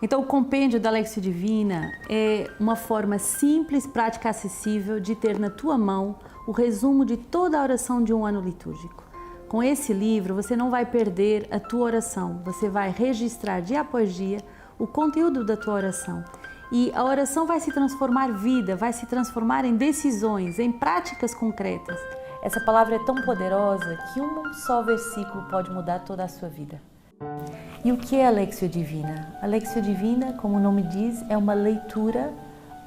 Então, o compêndio da Lexio Divina é uma forma simples, prática, acessível de ter na tua mão o resumo de toda a oração de um ano litúrgico. Com esse livro, você não vai perder a tua oração, você vai registrar dia após dia o conteúdo da tua oração. E a oração vai se transformar vida, vai se transformar em decisões, em práticas concretas. Essa palavra é tão poderosa que um só versículo pode mudar toda a sua vida. E o que é a Lexio Divina? A Lexio Divina, como o nome diz, é uma leitura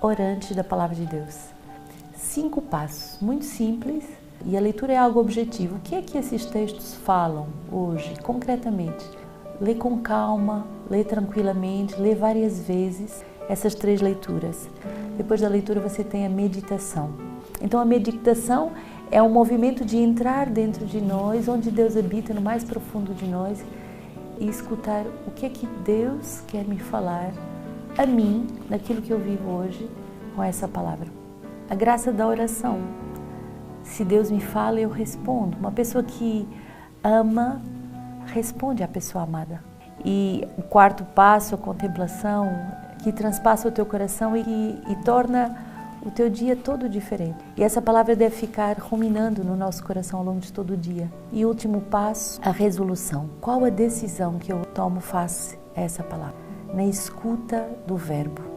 orante da Palavra de Deus. 5 passos, muito simples, e a leitura é algo objetivo. O que é que esses textos falam hoje, concretamente? Lê com calma, lê tranquilamente, lê várias vezes essas 3 leituras. Depois da leitura você tem a meditação. Então a meditação é um movimento de entrar dentro de nós, onde Deus habita no mais profundo de nós, e escutar o que é que Deus quer me falar a mim, naquilo que eu vivo hoje, com essa palavra. A graça da oração. Se Deus me fala, eu respondo. Uma pessoa que ama, responde à pessoa amada. E o 4º passo, a contemplação, que transpassa o teu coração e torna o teu dia todo diferente. E essa palavra deve ficar ruminando no nosso coração ao longo de todo o dia. E o último passo, a resolução. Qual a decisão que eu tomo face a essa palavra? Na escuta do verbo.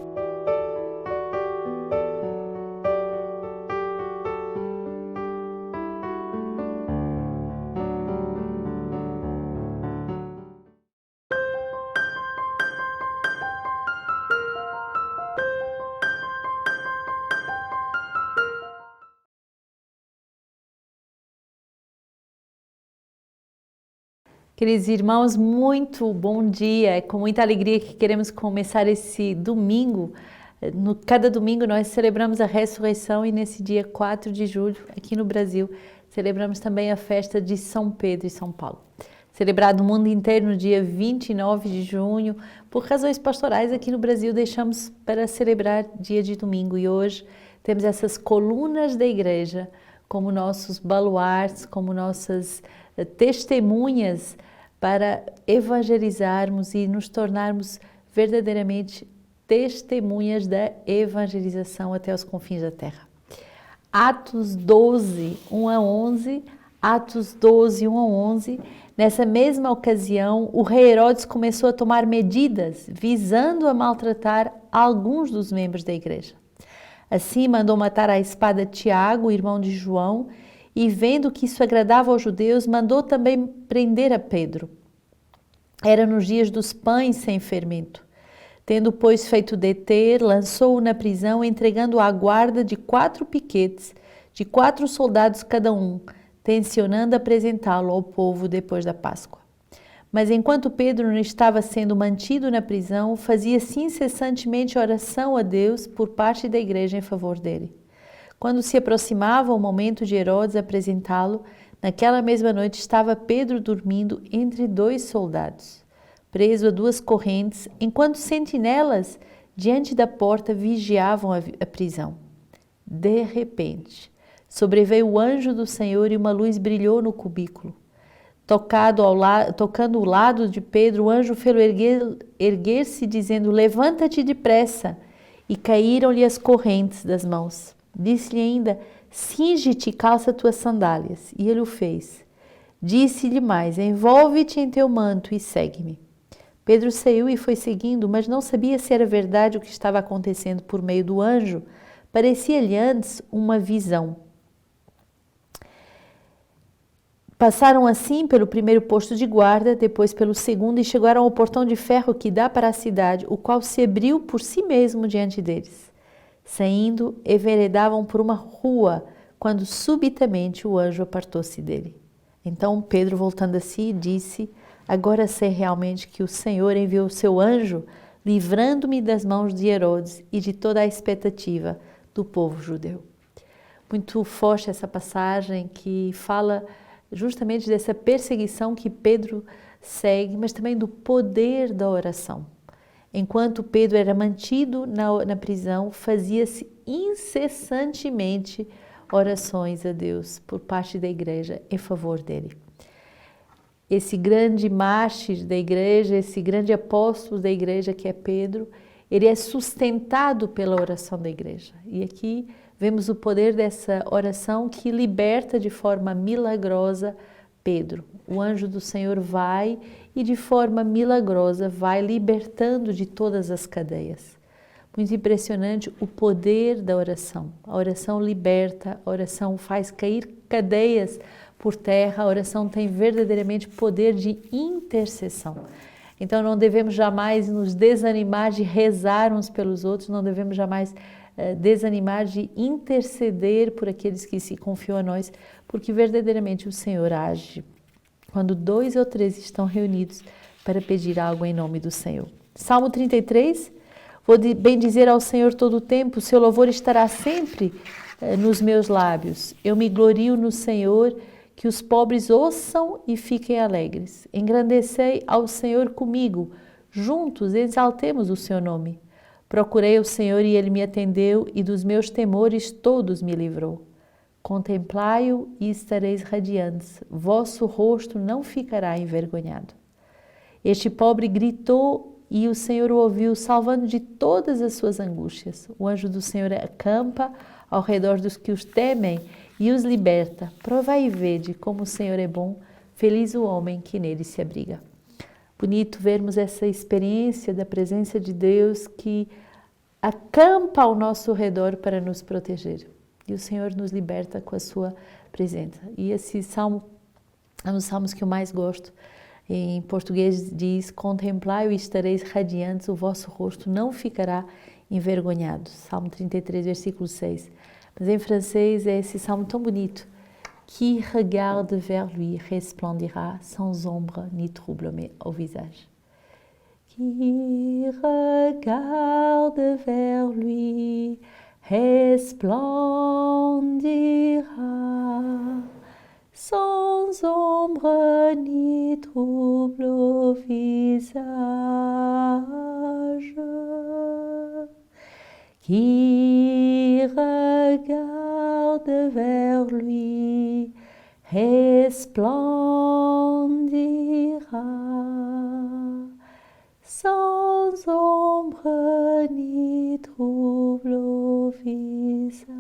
Queridos irmãos, muito bom dia. É com muita alegria que queremos começar esse domingo. Cada domingo nós celebramos a ressurreição e nesse dia 4 de julho, aqui no Brasil, celebramos também a festa de São Pedro e São Paulo. Celebrado no mundo inteiro no dia 29 de junho, por razões pastorais aqui no Brasil deixamos para celebrar dia de domingo e hoje temos essas colunas da igreja como nossos baluartes, como nossas testemunhas para evangelizarmos e nos tornarmos verdadeiramente testemunhas da evangelização até os confins da terra. Atos 12, 1 a 11, Atos 12, 1 a 11, nessa mesma ocasião o rei Herodes começou a tomar medidas visando a maltratar alguns dos membros da igreja. Assim mandou matar à espada Tiago, irmão de João, e vendo que isso agradava aos judeus, mandou também prender a Pedro. Era nos dias dos pães sem fermento. Tendo, pois, feito deter, lançou-o na prisão, entregando-o à guarda de 4 piquetes, de 4 soldados cada um, tencionando apresentá-lo ao povo depois da Páscoa. Mas enquanto Pedro não estava sendo mantido na prisão, fazia-se incessantemente oração a Deus por parte da igreja em favor dele. Quando se aproximava o momento de Herodes apresentá-lo, naquela mesma noite estava Pedro dormindo entre 2 soldados, preso a 2 correntes, enquanto sentinelas diante da porta vigiavam a prisão. De repente, sobreveio o anjo do Senhor e uma luz brilhou no cubículo. Tocando o lado de Pedro, o anjo fez-o erguer-se, dizendo: "Levanta-te depressa!" E caíram-lhe as correntes das mãos. Disse-lhe ainda: "Cinge-te e calça tuas sandálias." E ele o fez. Disse-lhe mais: "Envolve-te em teu manto e segue-me." Pedro saiu e foi seguindo, mas não sabia se era verdade o que estava acontecendo por meio do anjo. Parecia-lhe antes uma visão. Passaram assim pelo primeiro posto de guarda, depois pelo segundo e chegaram ao portão de ferro que dá para a cidade, o qual se abriu por si mesmo diante deles. Saindo, enveredavam por uma rua, quando subitamente o anjo apartou-se dele. Então Pedro, voltando a si, disse: "Agora sei realmente que o Senhor enviou o seu anjo, livrando-me das mãos de Herodes e de toda a expectativa do povo judeu." Muito forte essa passagem que fala justamente dessa perseguição que Pedro segue, mas também do poder da oração. Enquanto Pedro era mantido na prisão, fazia-se incessantemente orações a Deus por parte da igreja em favor dele. esse grande mártir da igreja, esse grande apóstolo da igreja que é Pedro, ele é sustentado pela oração da igreja. E aqui vemos o poder dessa oração que liberta de forma milagrosa Pedro. O anjo do Senhor vai e de forma milagrosa vai libertando de todas as cadeias. Muito impressionante o poder da oração. A oração liberta, a oração faz cair cadeias por terra, a oração tem verdadeiramente poder de intercessão. Então não devemos jamais nos desanimar de rezar uns pelos outros, não devemos jamais desanimar de interceder por aqueles que se confiam a nós, porque verdadeiramente o Senhor age quando 2 ou 3 estão reunidos para pedir algo em nome do Senhor. Salmo 33, vou bendizer ao Senhor todo o tempo, seu louvor estará sempre nos meus lábios. Eu me glorio no Senhor, que os pobres ouçam e fiquem alegres. Engrandecei ao Senhor comigo, juntos exaltemos o seu nome. Procurei o Senhor e ele me atendeu, e dos meus temores todos me livrou. Contemplai-o e estareis radiantes, vosso rosto não ficará envergonhado. Este pobre gritou e o Senhor o ouviu, salvando de todas as suas angústias. O anjo do Senhor acampa ao redor dos que os temem e os liberta. Provai e vede como o Senhor é bom, feliz o homem que nele se abriga. Bonito vermos essa experiência da presença de Deus que acampa ao nosso redor para nos proteger. E o Senhor nos liberta com a sua presença. E esse salmo é um dos salmos que eu mais gosto. Em português diz: contemplai-o e estareis radiantes, o vosso rosto não ficará envergonhado. Salmo 33, versículo 6. Mas em francês é esse salmo tão bonito. Qui regarde vers lui resplendira sans ombre ni trouble au visage. Qui regarde vers lui resplendira sans ombre ni trouble au visage. Qui regarde vers lui resplendira sans ombre ni trouble au visage.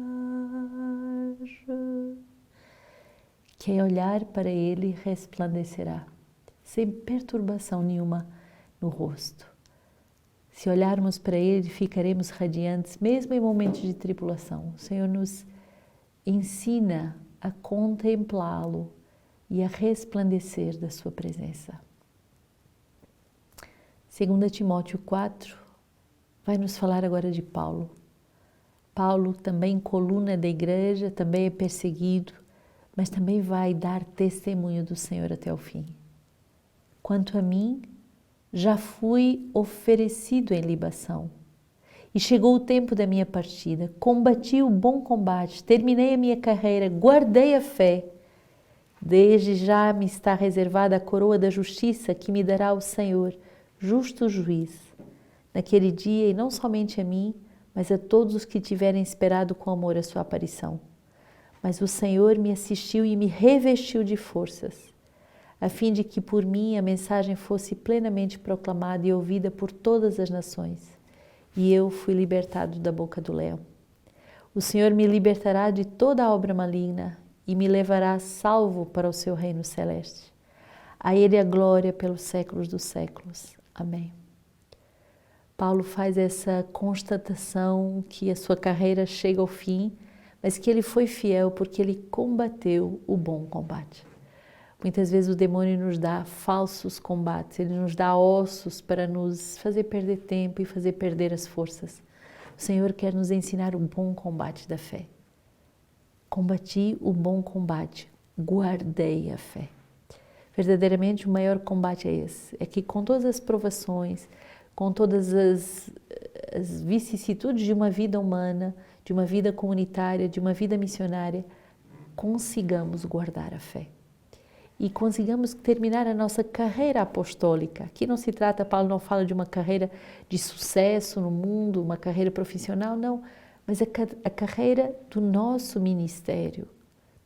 Quem olhar para ele resplandecerá, sem perturbação nenhuma no rosto. Se olharmos para ele, ficaremos radiantes, mesmo em momentos de tribulação. O Senhor nos ensina a contemplá-lo e a resplandecer da sua presença. 2 Timóteo 4 vai nos falar agora de Paulo. Paulo também coluna da igreja, também é perseguido, mas também vai dar testemunho do Senhor até o fim. Quanto a mim, já fui oferecido em libação, e chegou o tempo da minha partida. Combati o bom combate, terminei a minha carreira, guardei a fé. Desde já me está reservada a coroa da justiça que me dará o Senhor, justo juiz, naquele dia, e não somente a mim, mas a todos os que tiverem esperado com amor a sua aparição. Mas o Senhor me assistiu e me revestiu de forças, a fim de que por mim a mensagem fosse plenamente proclamada e ouvida por todas as nações. E eu fui libertado da boca do leão. O Senhor me libertará de toda a obra maligna e me levará salvo para o seu reino celeste. A Ele a glória pelos séculos dos séculos. Amém. Paulo faz essa constatação que a sua carreira chega ao fim, mas que ele foi fiel porque ele combateu o bom combate. Muitas vezes o demônio nos dá falsos combates, ele nos dá ossos para nos fazer perder tempo e fazer perder as forças. O Senhor quer nos ensinar o bom combate da fé. Combati o bom combate, guardei a fé. Verdadeiramente o maior combate é esse, é que com todas as provações, com todas as vicissitudes de uma vida humana, de uma vida comunitária, de uma vida missionária, consigamos guardar a fé. E consigamos terminar a nossa carreira apostólica. Aqui não se trata, Paulo não fala de uma carreira de sucesso no mundo, uma carreira profissional, não, mas a carreira do nosso ministério,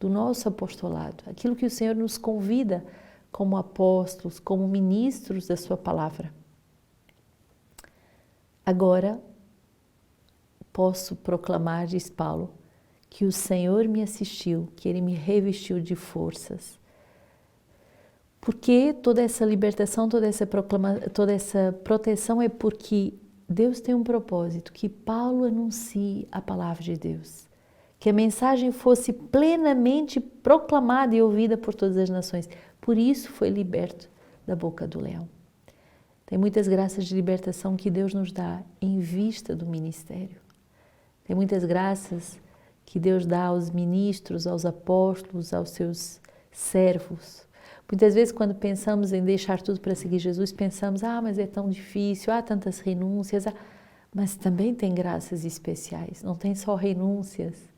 do nosso apostolado, aquilo que o Senhor nos convida como apóstolos, como ministros da sua palavra. Agora posso proclamar, diz Paulo, que o Senhor me assistiu, que Ele me revestiu de forças. Porque toda essa libertação, toda essa proteção é porque Deus tem um propósito, que Paulo anuncie a palavra de Deus. Que a mensagem fosse plenamente proclamada e ouvida por todas as nações. Por isso foi liberto da boca do leão. Tem muitas graças de libertação que Deus nos dá em vista do ministério. Tem muitas graças que Deus dá aos ministros, aos apóstolos, aos seus servos. Muitas vezes quando pensamos em deixar tudo para seguir Jesus, pensamos, mas é tão difícil, há tantas renúncias, mas também tem graças especiais, não tem só renúncias.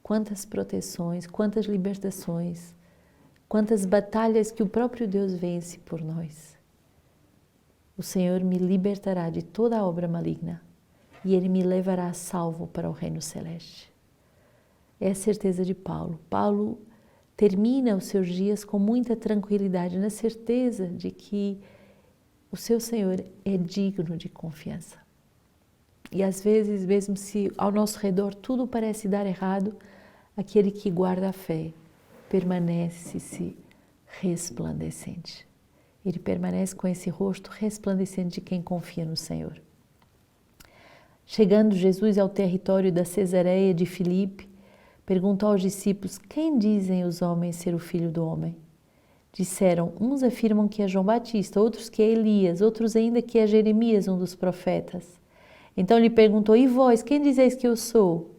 Quantas proteções, quantas libertações, quantas batalhas que o próprio Deus vence por nós. O Senhor me libertará de toda a obra maligna e Ele me levará salvo para o reino celeste. É a certeza de Paulo. Paulo termina os seus dias com muita tranquilidade, na certeza de que o seu Senhor é digno de confiança. E às vezes, mesmo se ao nosso redor tudo parece dar errado, aquele que guarda a fé permanece-se resplandecente. Ele permanece com esse rosto resplandecente de quem confia no Senhor. Chegando Jesus ao território da Cesareia de Filipe, perguntou aos discípulos, quem dizem os homens ser o Filho do Homem? Disseram, uns afirmam que é João Batista, outros que é Elias, outros ainda que é Jeremias, um dos profetas. Então lhe perguntou, e vós, quem dizeis que eu sou?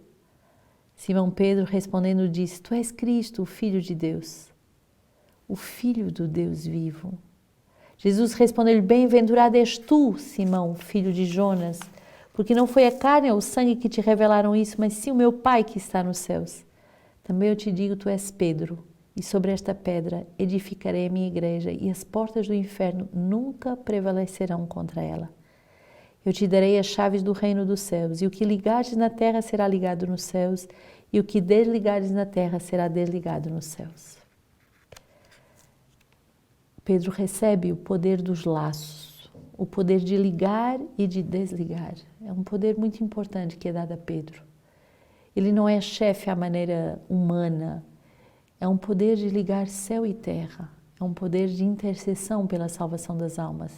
Simão Pedro respondendo disse, tu és Cristo, o Filho de Deus, o Filho do Deus vivo. Jesus respondeu-lhe, bem-aventurado és tu, Simão, filho de Jonas, porque não foi a carne ou o sangue que te revelaram isso, mas sim o meu Pai que está nos céus. Também eu te digo, tu és Pedro, e sobre esta pedra edificarei a minha igreja, e as portas do inferno nunca prevalecerão contra ela. Eu te darei as chaves do reino dos céus, e o que ligares na terra será ligado nos céus, e o que desligares na terra será desligado nos céus. Pedro recebe o poder dos laços, o poder de ligar e de desligar. É um poder muito importante que é dado a Pedro. Ele não é chefe à maneira humana, é um poder de ligar céu e terra, é um poder de intercessão pela salvação das almas,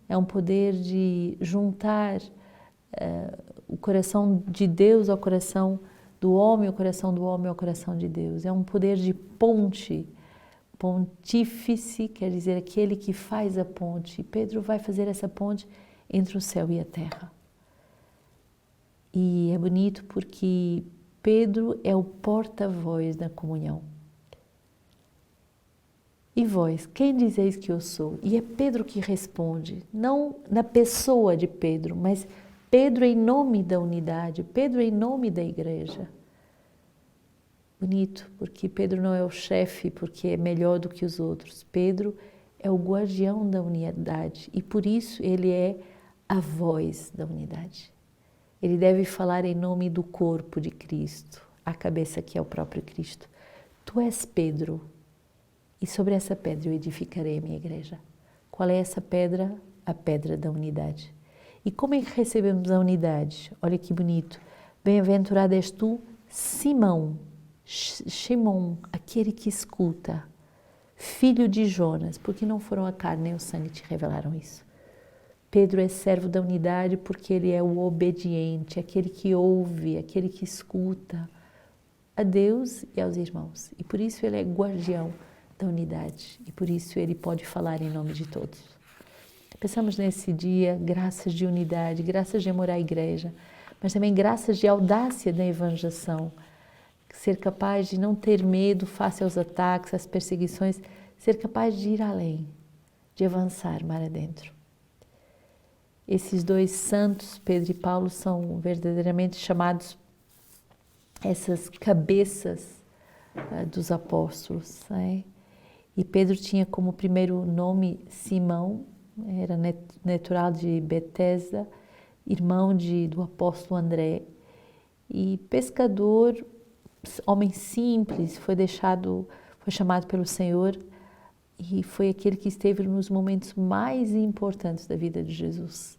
é um poder de juntar o coração de Deus ao coração do homem, o coração do homem ao coração de Deus. É um poder de ponte. Pontífice quer dizer aquele que faz a ponte. E Pedro vai fazer essa ponte entre o céu e a terra. E é bonito porque Pedro é o porta-voz da comunhão. E vós, quem dizeis que eu sou? E é Pedro que responde, não na pessoa de Pedro, mas Pedro em nome da unidade, Pedro em nome da igreja. Bonito, porque Pedro não é o chefe, porque é melhor do que os outros. Pedro é o guardião da unidade e por isso ele é a voz da unidade. Ele deve falar em nome do corpo de Cristo, a cabeça que é o próprio Cristo. Tu és Pedro e sobre essa pedra eu edificarei a minha igreja. Qual é essa pedra? A pedra da unidade. E como é que recebemos a unidade? Olha que bonito. Bem-aventurado és tu, Simão, Shimon, aquele que escuta, filho de Jonas, porque não foram a carne nem o sangue que te revelaram isso. Pedro é servo da unidade porque ele é o obediente, aquele que ouve, aquele que escuta a Deus e aos irmãos. E por isso ele é guardião da unidade e por isso ele pode falar em nome de todos. Pensamos nesse dia, graças de unidade, graças de amor à igreja, mas também graças de audácia da evangelização. Ser capaz de não ter medo face aos ataques, às perseguições, ser capaz de ir além, de avançar mar adentro. Esses dois santos, Pedro e Paulo, são verdadeiramente chamados essas cabeças dos apóstolos. Né? E Pedro tinha como primeiro nome Simão, era natural de Betesda, irmão do apóstolo André, e pescador, homem simples, foi chamado pelo Senhor e foi aquele que esteve nos momentos mais importantes da vida de Jesus.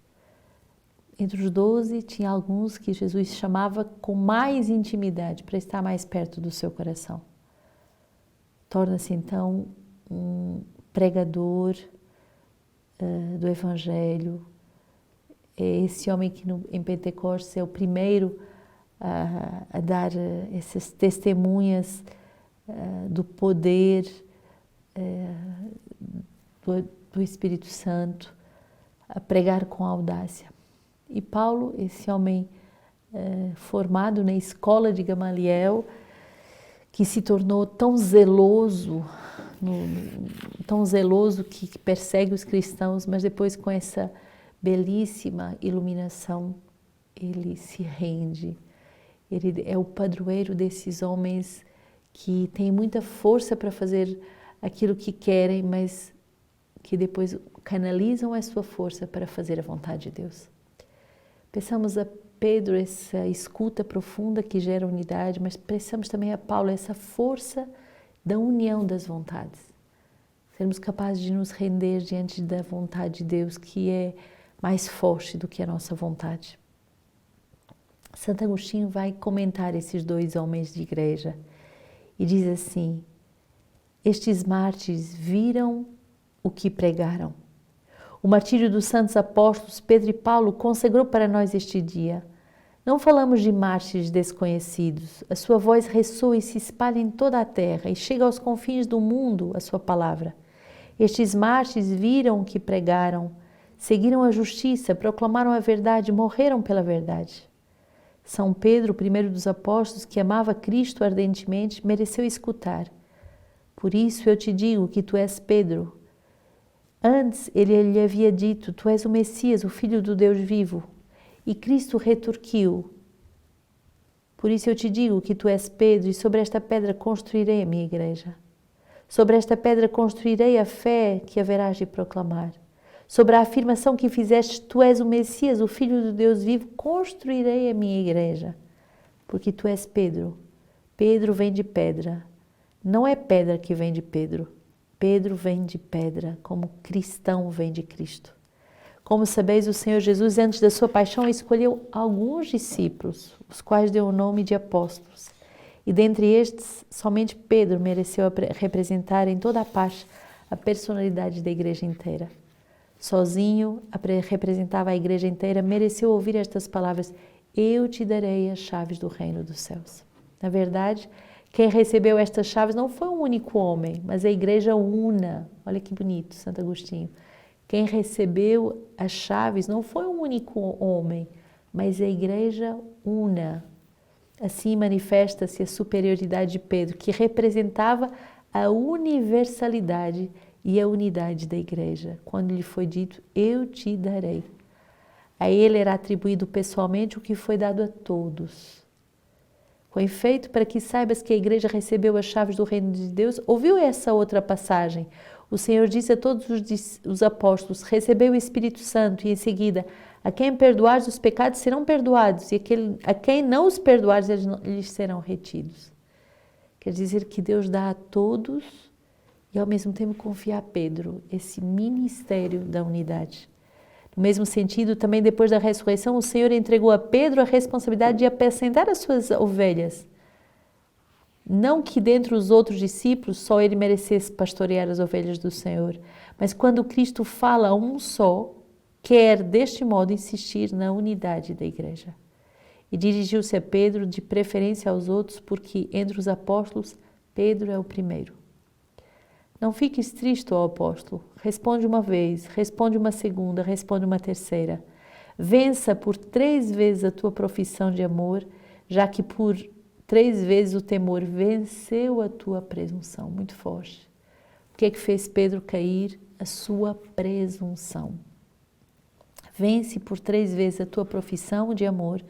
Entre os 12, tinha alguns que Jesus chamava com mais intimidade, para estar mais perto do seu coração. Torna-se então um pregador do Evangelho. É esse homem que em Pentecostes é o primeiro a dar essas testemunhas do poder do Espírito Santo, a pregar com audácia. E Paulo, esse homem formado na escola de Gamaliel, que se tornou tão zeloso que persegue os cristãos, mas depois com essa belíssima iluminação, ele se rende. Ele é o padroeiro desses homens que têm muita força para fazer aquilo que querem, mas que depois canalizam a sua força para fazer a vontade de Deus. Peçamos a Pedro essa escuta profunda que gera unidade, mas peçamos também a Paulo essa força da união das vontades. Sermos capazes de nos render diante da vontade de Deus, que é mais forte do que a nossa vontade. Santo Agostinho vai comentar esses dois homens de igreja e diz assim: estes mártires viram o que pregaram. O martírio dos santos apóstolos Pedro e Paulo consagrou para nós este dia. Não falamos de mártires desconhecidos. A sua voz ressoa e se espalha em toda a terra e chega aos confins do mundo a sua palavra. Estes mártires viram o que pregaram, seguiram a justiça, proclamaram a verdade, morreram pela verdade. São Pedro, o primeiro dos apóstolos, que amava Cristo ardentemente, mereceu escutar. Por isso eu te digo que tu és Pedro. Antes ele lhe havia dito, tu és o Messias, o Filho do Deus vivo. E Cristo retorquiu. Por isso eu te digo que tu és Pedro, e sobre esta pedra construirei a minha igreja. Sobre esta pedra construirei a fé que haverás de proclamar. Sobre a afirmação que fizeste, tu és o Messias, o Filho do Deus vivo, construirei a minha igreja. Porque tu és Pedro. Pedro vem de pedra. Não é pedra que vem de Pedro. Pedro vem de pedra, como cristão vem de Cristo. Como sabeis, o Senhor Jesus, antes da sua paixão, escolheu alguns discípulos, os quais deu o nome de apóstolos. E dentre estes, somente Pedro mereceu representar em toda a parte a personalidade da igreja inteira. Sozinho, representava a igreja inteira, mereceu ouvir estas palavras: eu te darei as chaves do reino dos céus. Na verdade, quem recebeu estas chaves não foi um único homem, mas a igreja una. Olha que bonito, Santo Agostinho. Quem recebeu as chaves não foi um único homem, mas a igreja una. Assim manifesta-se a superioridade de Pedro, que representava a universalidade e a unidade da igreja, quando lhe foi dito, eu te darei. A ele era atribuído pessoalmente o que foi dado a todos. Com efeito, para que saibas que a igreja recebeu as chaves do reino de Deus, ouviu essa outra passagem? O Senhor disse a todos os apóstolos, recebei o Espírito Santo, e em seguida, a quem perdoares os pecados serão perdoados, e a quem não os perdoares, eles serão retidos. Quer dizer que Deus dá a todos e ao mesmo tempo confia a Pedro esse ministério da unidade. No mesmo sentido, também depois da ressurreição, o Senhor entregou a Pedro a responsabilidade de apacentar as suas ovelhas. Não que dentre os outros discípulos só ele merecesse pastorear as ovelhas do Senhor, mas quando Cristo fala a um só, quer deste modo insistir na unidade da igreja. E dirigiu-se a Pedro, de preferência aos outros, porque entre os apóstolos, Pedro é o primeiro. Não fiques triste, ó apóstolo. Responde uma vez, responde uma segunda, responde uma terceira. Vença por 3 vezes a tua profissão de amor, já que por 3 vezes o temor venceu a tua presunção. Muito forte. O que é que fez Pedro cair? A sua presunção. Vence por 3 vezes a tua profissão de amor,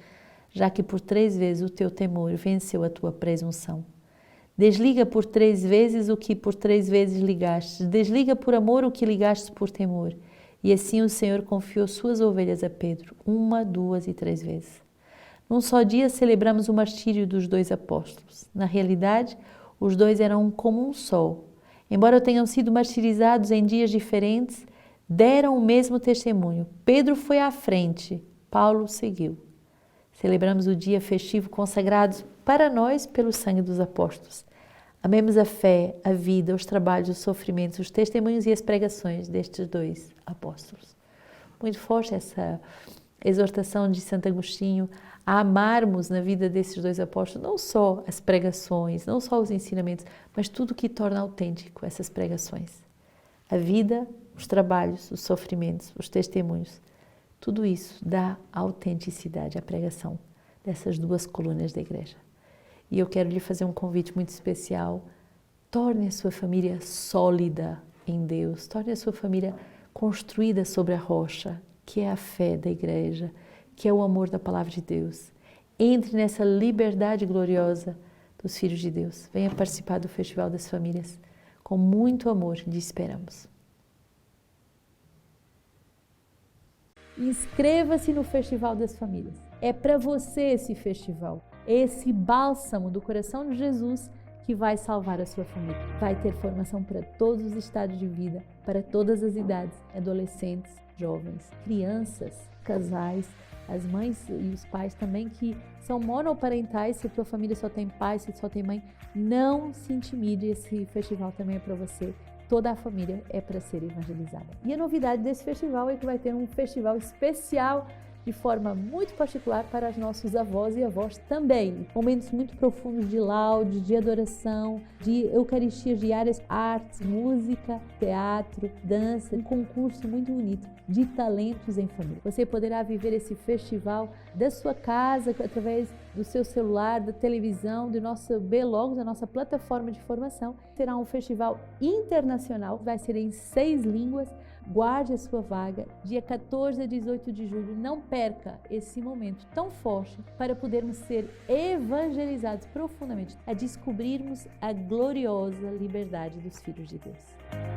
já que por 3 vezes o teu temor venceu a tua presunção. Desliga por 3 vezes o que por 3 vezes ligaste. Desliga por amor o que ligaste por temor. E assim o Senhor confiou suas ovelhas a Pedro, 1, 2 e 3 vezes. Num só dia celebramos o martírio dos 2 apóstolos. Na realidade, os 2 eram como um só. Embora tenham sido martirizados em dias diferentes, deram o mesmo testemunho. Pedro foi à frente, Paulo seguiu. Celebramos o dia festivo consagrado para nós pelo sangue dos apóstolos. Amemos a fé, a vida, os trabalhos, os sofrimentos, os testemunhos e as pregações destes dois apóstolos. Muito forte essa exortação de Santo Agostinho a amarmos na vida desses dois apóstolos não só as pregações, não só os ensinamentos, mas tudo que torna autêntico essas pregações. A vida, os trabalhos, os sofrimentos, os testemunhos, tudo isso dá autenticidade à pregação dessas duas colunas da igreja. E eu quero lhe fazer um convite muito especial. Torne a sua família sólida em Deus, torne a sua família construída sobre a rocha, que é a fé da igreja, que é o amor da palavra de Deus. Entre nessa liberdade gloriosa dos filhos de Deus. Venha participar do Festival das Famílias. Com muito amor lhe esperamos. Inscreva-se no Festival das Famílias. É para você esse festival, esse bálsamo do coração de Jesus que vai salvar a sua família. Vai ter formação para todos os estados de vida, para todas as idades, adolescentes, jovens, crianças, casais, as mães e os pais também que são monoparentais. Se a tua família só tem pai, se só tem mãe, não se intimide, esse festival também é para você. Toda a família é para ser evangelizada. E a novidade desse festival é que vai ter um festival especial de forma muito particular para os nossos avós e avós também. Momentos muito profundos de laude, de adoração, de eucaristias diárias, artes, música, teatro, dança, um concurso muito bonito de talentos em família. Você poderá viver esse festival da sua casa, através do seu celular, da televisão, do nosso B-Logos, da nossa plataforma de formação. Será um festival internacional, vai ser em 6 línguas. Guarde a sua vaga, dia 14 a 18 de julho. Não perca esse momento tão forte para podermos ser evangelizados profundamente, a descobrirmos a gloriosa liberdade dos filhos de Deus.